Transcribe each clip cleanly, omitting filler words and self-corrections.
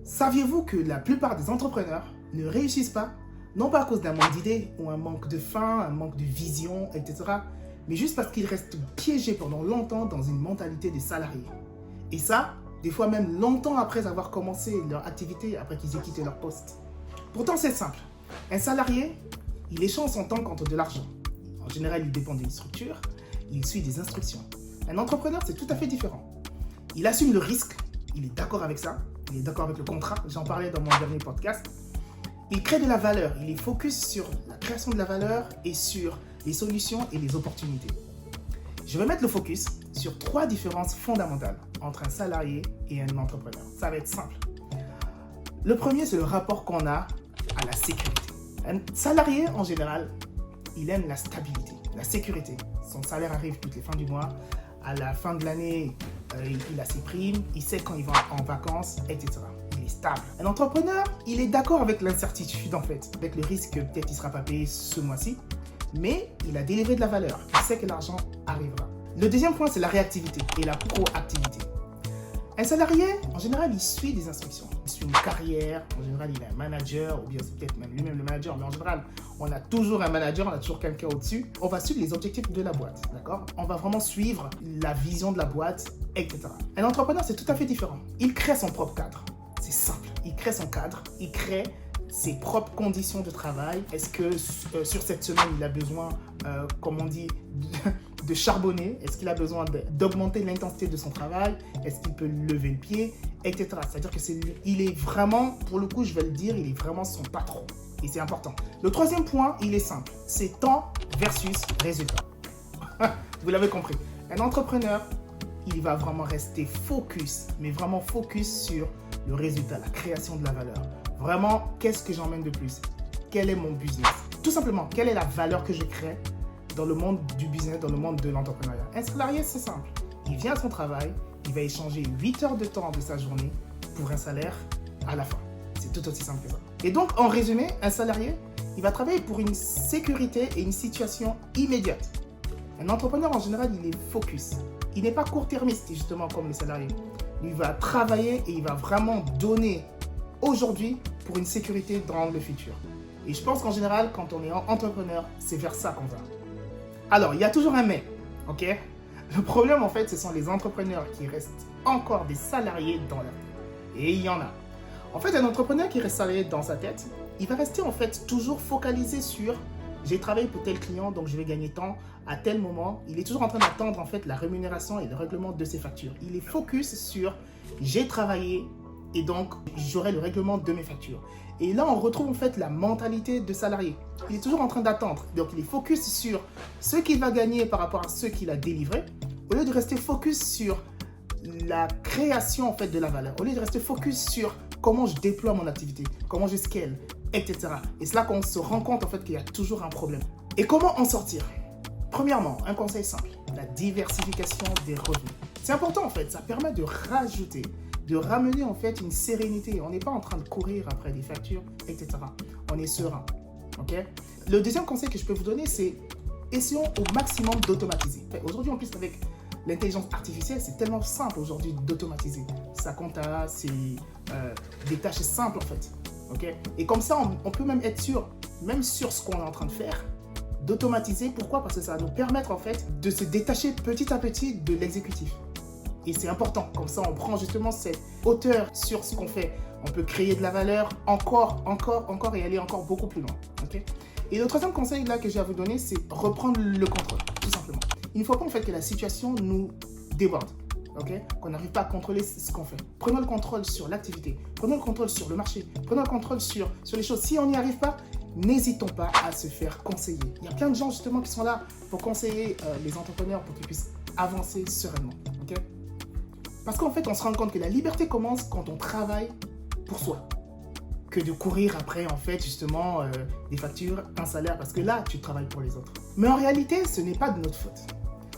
Saviez-vous que la plupart des entrepreneurs ne réussissent pas, non pas à cause d'un manque d'idées ou un manque de faim, un manque de vision, etc., mais juste parce qu'ils restent piégés pendant longtemps dans une mentalité des salariés. Et ça, des fois même longtemps après avoir commencé leur activité, après qu'ils aient quitté leur poste. Pourtant, c'est simple. Un salarié, il échange son temps contre de l'argent. En général, il dépend d'une structure, il suit des instructions. Un entrepreneur, c'est tout à fait différent. Il assume le risque, il est d'accord avec ça, il est d'accord avec le contrat, j'en parlais dans mon dernier podcast. Il crée de la valeur, il est focus sur la création de la valeur et sur les solutions et les opportunités. Je vais mettre le focus sur 3 différences fondamentales entre un salarié et un entrepreneur. Ça va être simple. Le premier, c'est le rapport qu'on a à la sécurité. Un salarié, en général, il aime la stabilité, la sécurité. Son salaire arrive toutes les fins du mois. À la fin de l'année, il a ses primes, il sait quand il va en vacances, etc. Il est stable. Un entrepreneur, il est d'accord avec l'incertitude en fait, avec le risque que peut-être il ne sera pas payé ce mois-ci, mais il a délivré de la valeur. Il sait que l'argent arrivera. Le deuxième point, c'est la réactivité et la proactivité. Un salarié, en général, il suit des instructions. Il suit une carrière. En général, il a un manager, ou bien c'est peut-être même lui-même le manager. Mais en général, on a toujours un manager, on a toujours quelqu'un au-dessus. On va suivre les objectifs de la boîte, d'accord? On va vraiment suivre la vision de la boîte, etc. Un entrepreneur, c'est tout à fait différent. Il crée son propre cadre. C'est simple. Il crée son cadre. Il crée ses propres conditions de travail. Est-ce que sur cette semaine, il a besoin, comme on dit, de charbonner? Est-ce qu'il a besoin d'augmenter l'intensité de son travail? Est-ce qu'il peut lever le pied, etc. C'est-à-dire que il est vraiment, pour le coup, je vais le dire, il est vraiment son patron. Et c'est important. Le troisième point, il est simple. C'est temps versus résultat. Vous l'avez compris. Un entrepreneur, il va vraiment rester focus, mais vraiment focus sur le résultat, la création de la valeur. Vraiment, qu'est-ce que j'emmène de plus? Quel est mon business? Tout simplement, quelle est la valeur que je crée dans le monde du business, dans le monde de l'entrepreneuriat? Un salarié, c'est simple. Il vient à son travail, il va échanger 8 heures de temps de sa journée pour un salaire à la fin. C'est tout aussi simple que ça. Et donc, en résumé, un salarié, il va travailler pour une sécurité et une situation immédiate. Un entrepreneur, en général, il est focus. Il n'est pas court-termiste, justement, comme le salarié. Il va travailler et il va vraiment donner aujourd'hui pour une sécurité dans le futur. Et je pense qu'en général, quand on est entrepreneur, c'est vers ça qu'on va. Alors, il y a toujours un mais, ok? Le problème, en fait, ce sont les entrepreneurs qui restent encore des salariés dans leur tête. Et il y en a. En fait, un entrepreneur qui reste salarié dans sa tête, il va rester en fait toujours focalisé sur « j'ai travaillé pour tel client, donc je vais gagner tant à tel moment ». Il est toujours en train d'attendre en fait la rémunération et le règlement de ses factures. Il est focus sur « j'ai travaillé et donc j'aurai le règlement de mes factures ». Et là, on retrouve en fait la mentalité de salarié. Il est toujours en train d'attendre. Donc, il est focus sur ce qu'il va gagner par rapport à ce qu'il a délivré, au lieu de rester focus sur la création en fait de la valeur, au lieu de rester focus sur comment je déploie mon activité, comment je scale, etc. Et c'est là qu'on se rend compte en fait qu'il y a toujours un problème. Et comment en sortir? Premièrement, un conseil simple, la diversification des revenus. C'est important en fait, ça permet de rajouter, de ramener en fait une sérénité. On n'est pas en train de courir après des factures, etc. On est serein, ok? Le deuxième conseil que je peux vous donner, c'est essayons au maximum d'automatiser. Aujourd'hui, en plus, avec l'intelligence artificielle, c'est tellement simple aujourd'hui d'automatiser. Ça compte à des tâches simples, en fait. Okay? Et comme ça, on peut même être sûr, même sur ce qu'on est en train de faire, d'automatiser. Pourquoi? Parce que ça va nous permettre, en fait, de se détacher petit à petit de l'exécutif. Et c'est important. Comme ça, on prend justement cette hauteur sur ce qu'on fait. On peut créer de la valeur encore et aller encore beaucoup plus loin. Okay? Et le troisième conseil là que j'ai à vous donner, c'est reprendre le contrôle, tout simplement. Il ne faut pas en fait que la situation nous déborde, okay? Qu'on n'arrive pas à contrôler ce qu'on fait. Prenons le contrôle sur l'activité, prenons le contrôle sur le marché, prenons le contrôle sur les choses. Si on n'y arrive pas, n'hésitons pas à se faire conseiller. Il y a plein de gens justement qui sont là pour conseiller les entrepreneurs pour qu'ils puissent avancer sereinement. Okay? Parce qu'en fait, on se rend compte que la liberté commence quand on travaille pour soi, que de courir après, en fait, justement, des factures, un salaire, parce que là, tu travailles pour les autres. Mais en réalité, ce n'est pas de notre faute.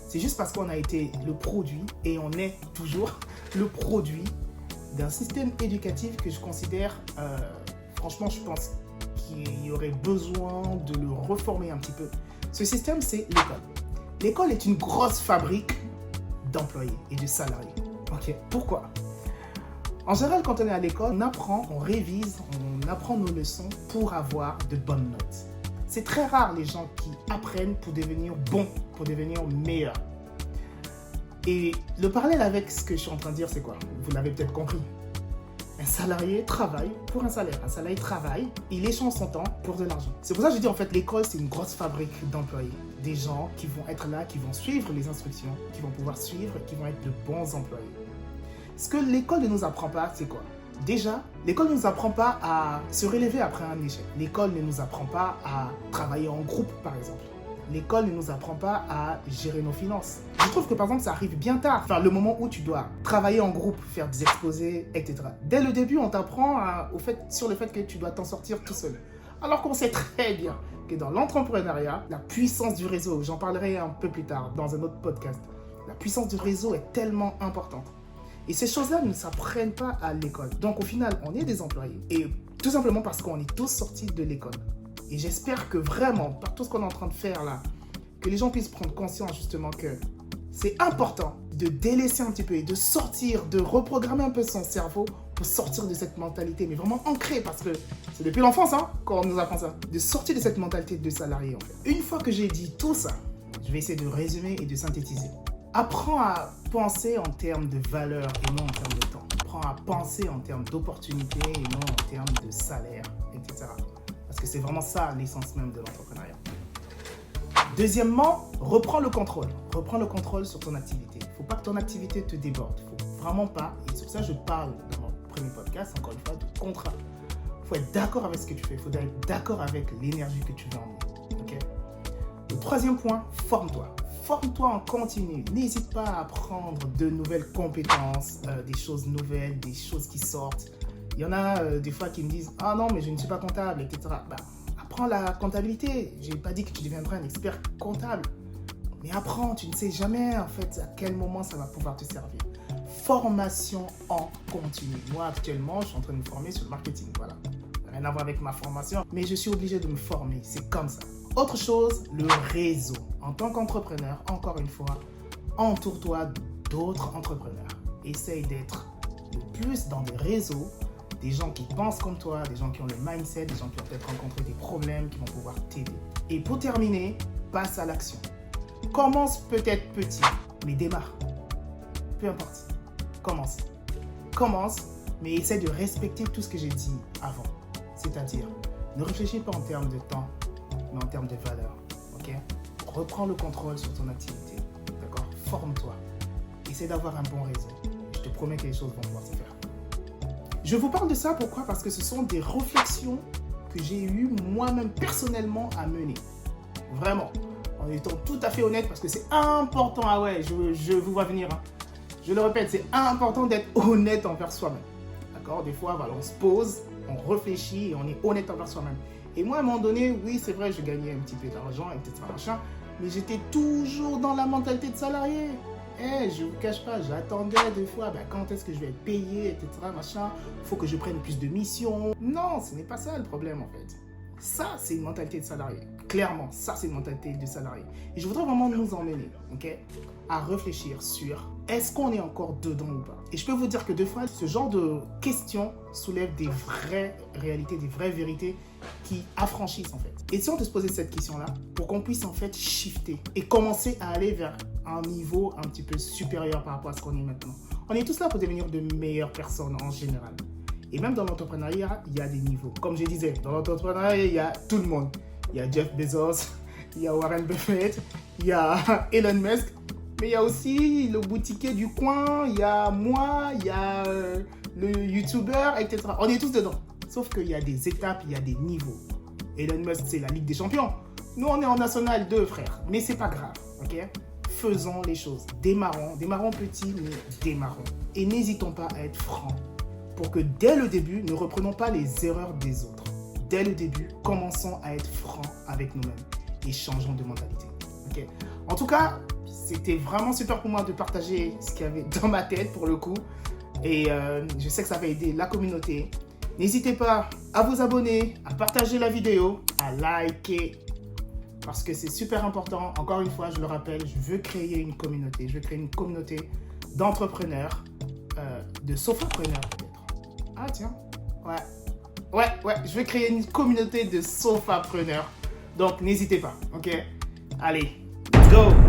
C'est juste parce qu'on a été le produit, et on est toujours le produit d'un système éducatif que je considère, franchement, je pense qu'il y aurait besoin de le reformer un petit peu. Ce système, c'est l'école. L'école est une grosse fabrique d'employés et de salariés. Ok, pourquoi? En général, quand on est à l'école, on apprend, on révise, on apprend nos leçons pour avoir de bonnes notes. C'est très rare les gens qui apprennent pour devenir bons, pour devenir meilleurs. Et le parallèle avec ce que je suis en train de dire, c'est quoi? Vous l'avez peut-être compris. Un salarié travaille pour un salaire. Un salarié travaille, il échange son temps pour de l'argent. C'est pour ça que je dis en fait, l'école, c'est une grosse fabrique d'employés. Des gens qui vont être là, qui vont suivre les instructions, qui vont pouvoir suivre, qui vont être de bons employés. Ce que l'école ne nous apprend pas, c'est quoi? Déjà, l'école ne nous apprend pas à se relever après un échec. L'école ne nous apprend pas à travailler en groupe, par exemple. L'école ne nous apprend pas à gérer nos finances. Je trouve que par exemple, ça arrive bien tard. Enfin, le moment où tu dois travailler en groupe, faire des exposés, etc. Dès le début, on t'apprend sur le fait que tu dois t'en sortir tout seul. Alors qu'on sait très bien que dans l'entrepreneuriat, la puissance du réseau, j'en parlerai un peu plus tard dans un autre podcast, la puissance du réseau est tellement importante. Et ces choses-là ne s'apprennent pas à l'école. Donc au final, on est des employés. Et tout simplement parce qu'on est tous sortis de l'école. Et j'espère que vraiment, par tout ce qu'on est en train de faire là, que les gens puissent prendre conscience justement que c'est important de délaisser un petit peu et de sortir, de reprogrammer un peu son cerveau pour sortir de cette mentalité, mais vraiment ancrée, parce que c'est depuis l'enfance qu'on nous apprend ça, de sortir de cette mentalité de salarié en fait. Une fois que j'ai dit tout ça, je vais essayer de résumer et de synthétiser. Apprends à penser en termes de valeur et non en termes de temps. Apprends à penser en termes d'opportunités et non en termes de salaire, etc. Parce que c'est vraiment ça l'essence même de l'entrepreneuriat. Deuxièmement, reprends le contrôle. Reprends le contrôle sur ton activité. Il ne faut pas que ton activité te déborde. Il ne faut vraiment pas. Et sur ça, je parle dans mon premier podcast, encore une fois, de contrat. Il faut être d'accord avec ce que tu fais. Il faut être d'accord avec l'énergie que tu veux emmener. Okay? Le troisième point, forme-toi. Forme-toi en continu. N'hésite pas à apprendre de nouvelles compétences, des choses nouvelles, des choses qui sortent. Il y en a des fois qui me disent « Ah non, mais je ne suis pas comptable, etc. » Apprends la comptabilité. Je n'ai pas dit que tu deviendras un expert comptable. Mais apprends, tu ne sais jamais en fait à quel moment ça va pouvoir te servir. Formation en continu. Moi, actuellement, je suis en train de me former sur le marketing. Voilà. Rien à voir avec ma formation, mais je suis obligé de me former. C'est comme ça. Autre chose, le réseau. En tant qu'entrepreneur, encore une fois, entoure-toi d'autres entrepreneurs. Essaye d'être le plus dans des réseaux, des gens qui pensent comme toi, des gens qui ont le mindset, des gens qui ont peut-être rencontré des problèmes, qui vont pouvoir t'aider. Et pour terminer, passe à l'action. Commence peut-être petit, mais démarre. Peu importe. Commence, mais essaie de respecter tout ce que j'ai dit avant. C'est-à-dire, ne réfléchis pas en termes de temps, mais en termes de valeur. Ok? Reprends le contrôle sur ton activité. D'accord? Forme-toi. Essaie d'avoir un bon réseau. Je te promets que les choses vont pouvoir se faire. Je vous parle de ça, pourquoi? Parce que ce sont des réflexions que j'ai eues moi-même personnellement à mener. Vraiment. En étant tout à fait honnête, parce que c'est important. Ah ouais, je vous vois venir. Je le répète, c'est important d'être honnête envers soi-même. D'accord? Des fois, voilà, on se pose, on réfléchit et on est honnête envers soi-même. Et moi, à un moment donné, oui, c'est vrai, je gagnais un petit peu d'argent, etc. Machin, mais j'étais toujours dans la mentalité de salarié. Je ne vous cache pas, j'attendais des fois, quand est-ce que je vais être payé, etc. Machin, faut que je prenne plus de missions. Non, ce n'est pas ça le problème en fait. Ça, c'est une mentalité de salarié. Clairement, ça, c'est une mentalité de salarié. Et je voudrais vraiment nous emmener, à réfléchir sur est-ce qu'on est encore dedans ou pas. Et je peux vous dire que des fois, ce genre de questions soulève des vraies réalités, des vraies vérités qui affranchissent en fait. Et si on te se posait cette question-là, pour qu'on puisse en fait shifter et commencer à aller vers un niveau un petit peu supérieur par rapport à ce qu'on est maintenant. On est tous là pour devenir de meilleures personnes en général. Et même dans l'entrepreneuriat, il y a des niveaux. Comme je disais, dans l'entrepreneuriat, il y a tout le monde. Il y a Jeff Bezos, il y a Warren Buffett, il y a Elon Musk, mais il y a aussi le boutiquier du coin, il y a moi, il y a le YouTuber, etc. On est tous dedans. Sauf qu'il y a des étapes, il y a des niveaux. Elon Musk, c'est la Ligue des Champions. Nous, on est en National 2, frère. Mais c'est pas grave, ok? Faisons les choses. Démarrons petit, mais démarrons. Et n'hésitons pas à être francs. Pour que dès le début, ne reprenons pas les erreurs des autres. Dès le début, commençons à être francs avec nous-mêmes et changeons de mentalité. Okay? En tout cas, c'était vraiment super pour moi de partager ce qu'il y avait dans ma tête pour le coup. Et je sais que ça va aider la communauté. N'hésitez pas à vous abonner, à partager la vidéo, à liker. Parce que c'est super important. Encore une fois, je le rappelle, je veux créer une communauté. Je veux créer une communauté d'entrepreneurs, de sofapreneurs peut-être. Ah tiens, ouais, je vais créer une communauté de sofapreneurs. Donc n'hésitez pas, ok? Allez, let's go!